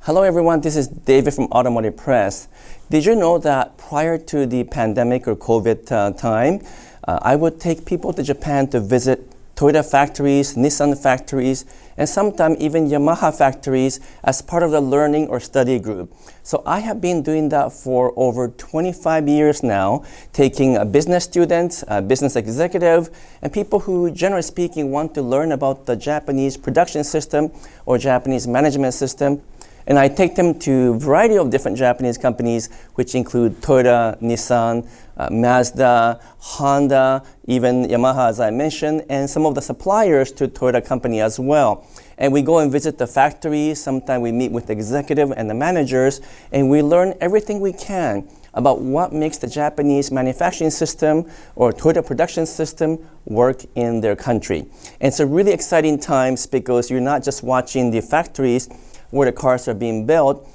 Hello everyone, this is David from Automotive Press. Did you know that prior to the pandemic or COVID time, I would take people to Japan to visit Toyota factories, Nissan factories, and sometimes even Yamaha factories as part of the learning or study group. So I have been doing that for over 25 years now, taking business students, business executive, and people who, generally speaking, want to learn about the Japanese production system or Japanese management system. And I take them to a variety of different Japanese companies, which include Toyota, Nissan, Mazda, Honda, even Yamaha, as I mentioned, and some of the suppliers to Toyota company as well. And we go and visit the factories. Sometimes we meet with the executive and the managers, and we learn everything we can about what makes the Japanese manufacturing system or Toyota production system work in their country. And it's a really exciting times because you're not just watching the factories where the cars are being built,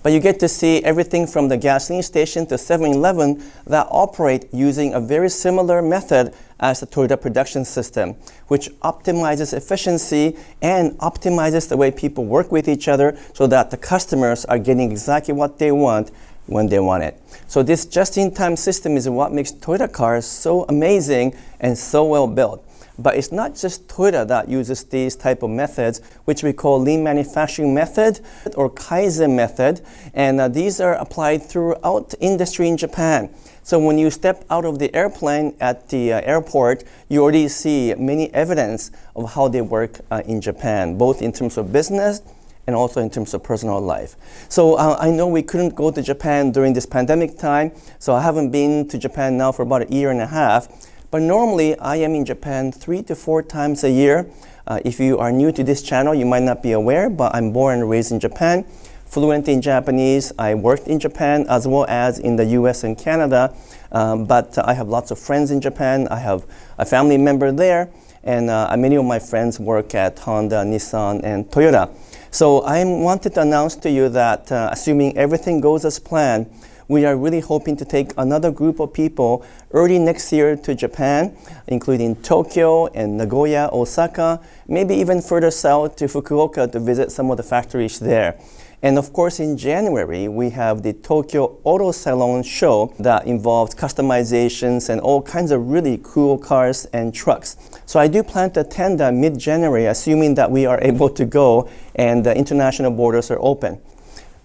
but you get to see everything from the gasoline station to 7-Eleven that operate using a very similar method as the Toyota production system, which optimizes efficiency and optimizes the way people work with each other so that the customers are getting exactly what they want when they want it. So this just-in-time system is what makes Toyota cars so amazing and so well built. But it's not just Toyota that uses these type of methods, which we call lean manufacturing method or Kaizen method. And these are applied throughout the industry in Japan. So when you step out of the airplane at the airport, you already see many evidence of how they work in Japan, both in terms of business and also in terms of personal life. So I know we couldn't go to Japan during this pandemic time, so I haven't been to Japan now for about a year and a half. But normally, I am in Japan 3 to 4 times a year. If you are new to this channel, you might not be aware, but I'm born and raised in Japan, fluent in Japanese. I worked in Japan as well as in the US and Canada, but I have lots of friends in Japan. I have a family member there, and many of my friends work at Honda, Nissan, and Toyota. So I wanted to announce to you that assuming everything goes as planned, we are really hoping to take another group of people early next year to Japan, including Tokyo and Nagoya, Osaka, maybe even further south to Fukuoka to visit some of the factories there. And of course, in January, we have the Tokyo Auto Salon show that involves customizations and all kinds of really cool cars and trucks. So I do plan to attend that mid-January, assuming that we are able to go and the international borders are open.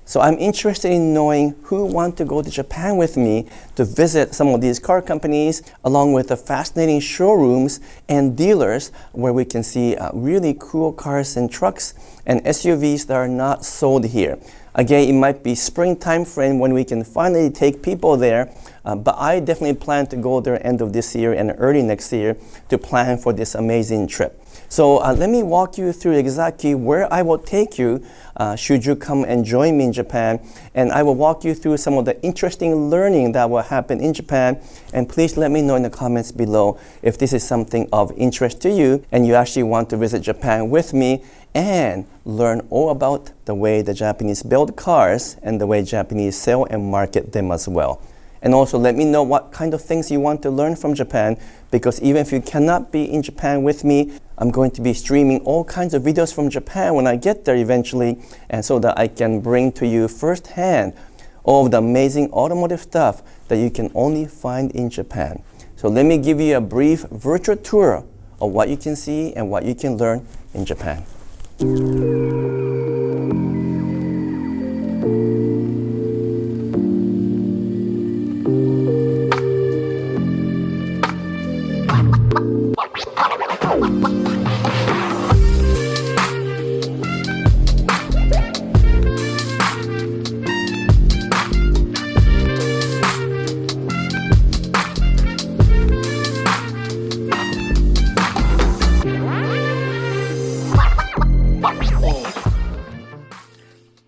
So I'm interested in knowing who want to go to Japan with me to visit some of these car companies, along with the fascinating showrooms and dealers where we can see really cool cars and trucks and SUVs that are not sold here. Again, it might be spring time frame when we can finally take people there, but I definitely plan to go there end of this year and early next year to plan for this amazing trip. So let me walk you through exactly where I will take you should you come and join me in Japan. And I will walk you through some of the interesting learning that will happen in Japan. And please let me know in the comments below if this is something of interest to you and you actually want to visit Japan with me and learn all about the way the Japanese build cars and the way Japanese sell and market them as well. And also let me know what kind of things you want to learn from Japan, because even if you cannot be in Japan with me, I'm going to be streaming all kinds of videos from Japan when I get there eventually, and so that I can bring to you firsthand all of the amazing automotive stuff that you can only find in Japan. So let me give you a brief virtual tour of what you can see and what you can learn in Japan.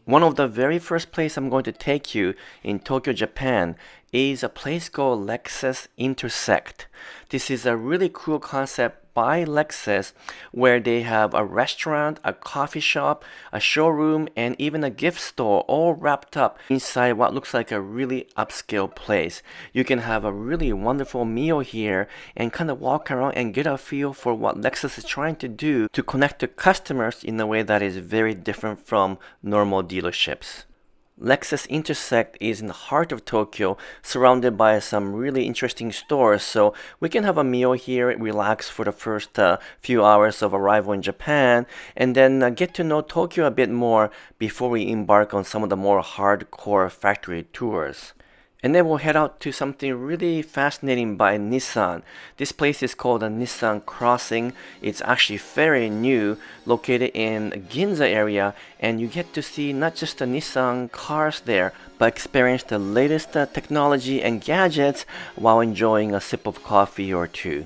One of the very first places I'm going to take you in Tokyo, Japan is a place called Lexus Intersect. This is a really cool concept by Lexus, where they have a restaurant, a coffee shop, a showroom, and even a gift store all wrapped up inside what looks like a really upscale place. You can have a really wonderful meal here and kind of walk around and get a feel for what Lexus is trying to do to connect to customers in a way that is very different from normal dealerships. Lexus Intersect is in the heart of Tokyo, surrounded by some really interesting stores, so we can have a meal here, relax for the first few hours of arrival in Japan, and then get to know Tokyo a bit more before we embark on some of the more hardcore factory tours. And then we'll head out to something really fascinating by Nissan. This place is called the Nissan Crossing. It's actually very new, located in Ginza area, and you get to see not just the Nissan cars there, but experience the latest technology and gadgets while enjoying a sip of coffee or two.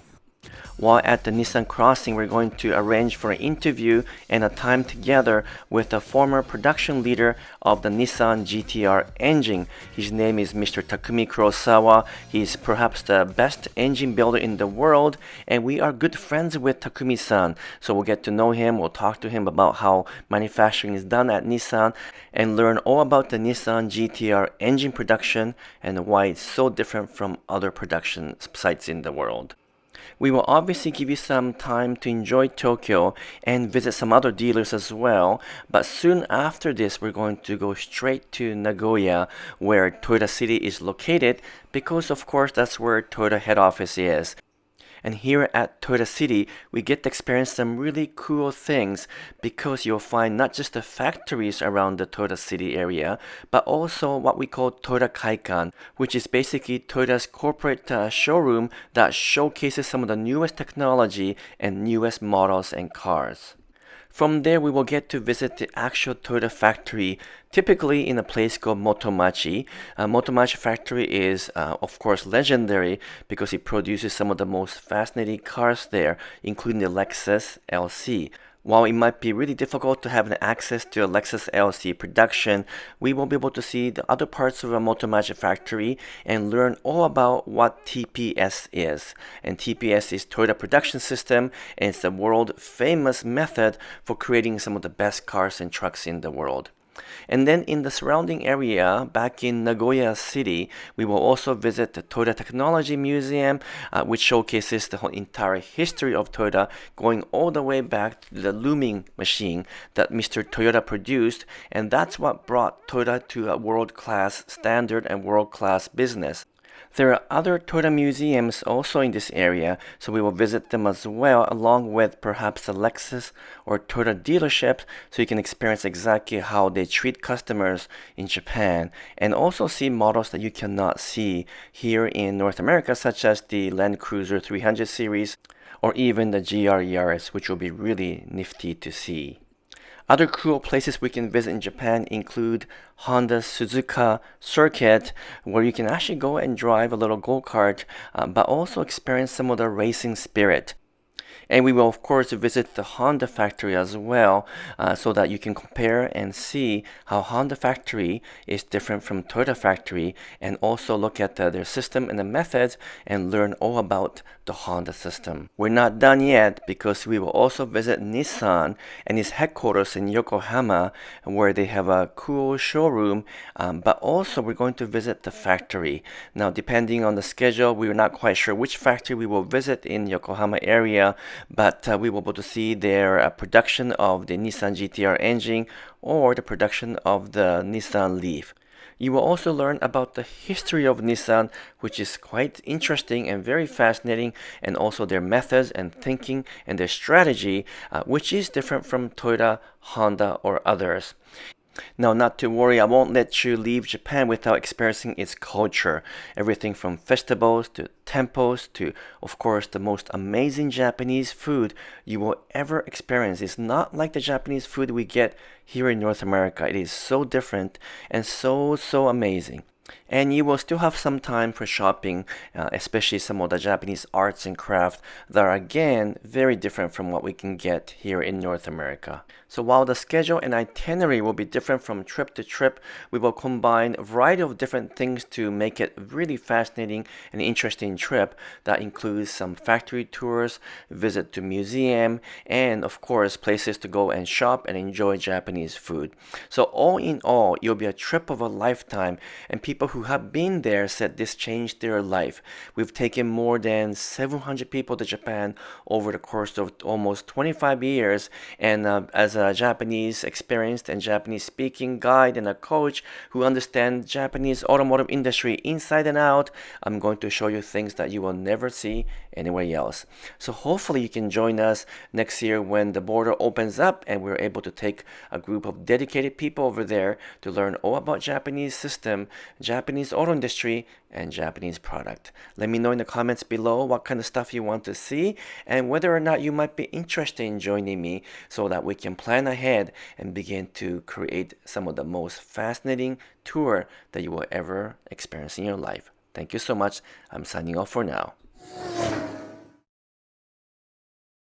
While at the Nissan Crossing, we're going to arrange for an interview and a time together with the former production leader of the Nissan GT-R engine. His name is Mr. Takumi Kurosawa. He's perhaps the best engine builder in the world, and we are good friends with Takumi-san. So we'll get to know him, we'll talk to him about how manufacturing is done at Nissan, and learn all about the Nissan GT-R engine production and why it's so different from other production sites in the world. We will obviously give you some time to enjoy Tokyo and visit some other dealers as well, but soon after this we're going to go straight to Nagoya, where Toyota City is located, because of course that's where Toyota head office is. And here at Toyota City, we get to experience some really cool things, because you'll find not just the factories around the Toyota City area, but also what we call Toyota Kaikan, which is basically Toyota's corporate showroom that showcases some of the newest technology and newest models and cars. From there, we will get to visit the actual Toyota factory, typically in a place called Motomachi. Motomachi factory is, of course, legendary because it produces some of the most fascinating cars there, including the Lexus LC. While it might be really difficult to have access to a Lexus LC production, we will be able to see the other parts of a Motomachi factory and learn all about what TPS is. And TPS is Toyota Production System, and it's the world famous method for creating some of the best cars and trucks in the world. And then in the surrounding area, back in Nagoya City, we will also visit the Toyota Technology Museum, which showcases the whole entire history of Toyota, going all the way back to the looming machine that Mr. Toyota produced, and that's what brought Toyota to a world-class standard and world-class business. There are other Toyota museums also in this area, so we will visit them as well, along with perhaps a Lexus or Toyota dealership, so you can experience exactly how they treat customers in Japan, and also see models that you cannot see here in North America, such as the Land Cruiser 300 series or even the GR Yaris, which will be really nifty to see. Other cool places we can visit in Japan include Honda's Suzuka Circuit, where you can actually go and drive a little go-kart, but also experience some of the racing spirit. And we will, of course, visit the Honda factory as well, so that you can compare and see how Honda factory is different from Toyota factory, and also look at their system and the methods and learn all about the Honda system. We're not done yet, because we will also visit Nissan and its headquarters in Yokohama, where they have a cool showroom, but also we're going to visit the factory. Now, depending on the schedule, we're not quite sure which factory we will visit in Yokohama area, but we will be able to see their production of the Nissan GT-R engine or the production of the Nissan Leaf. You will also learn about the history of Nissan, which is quite interesting and very fascinating, and also their methods and thinking and their strategy, which is different from Toyota, Honda, or others. Now, not to worry, I won't let you leave Japan without experiencing its culture. Everything from festivals to temples to, of course, the most amazing Japanese food you will ever experience. It's not like the Japanese food we get here in North America. It is so different and so amazing. and you will still have some time for shopping, especially some of the Japanese arts and crafts that are again very different from what we can get here in North America. So while the schedule and itinerary will be different from trip to trip, we will combine a variety of different things to make it a really fascinating and interesting trip that includes some factory tours, visit to museum, and of course places to go and shop and enjoy Japanese food. So all in all, it'll be a trip of a lifetime, and people who have been there said this changed their life. We've taken more than 700 people to Japan over the course of almost 25 years, and as a Japanese experienced and Japanese speaking guide and a coach who understand Japanese automotive industry inside and out, I'm going to show you things that you will never see anywhere else. So hopefully you can join us next year when the border opens up and we're able to take a group of dedicated people over there to learn all about Japanese system, Japanese auto industry, and Japanese product. Let me know in the comments below what kind of stuff you want to see and whether or not you might be interested in joining me so that we can plan ahead and begin to create some of the most fascinating tour that you will ever experience in your life. Thank you so much. I'm signing off for now.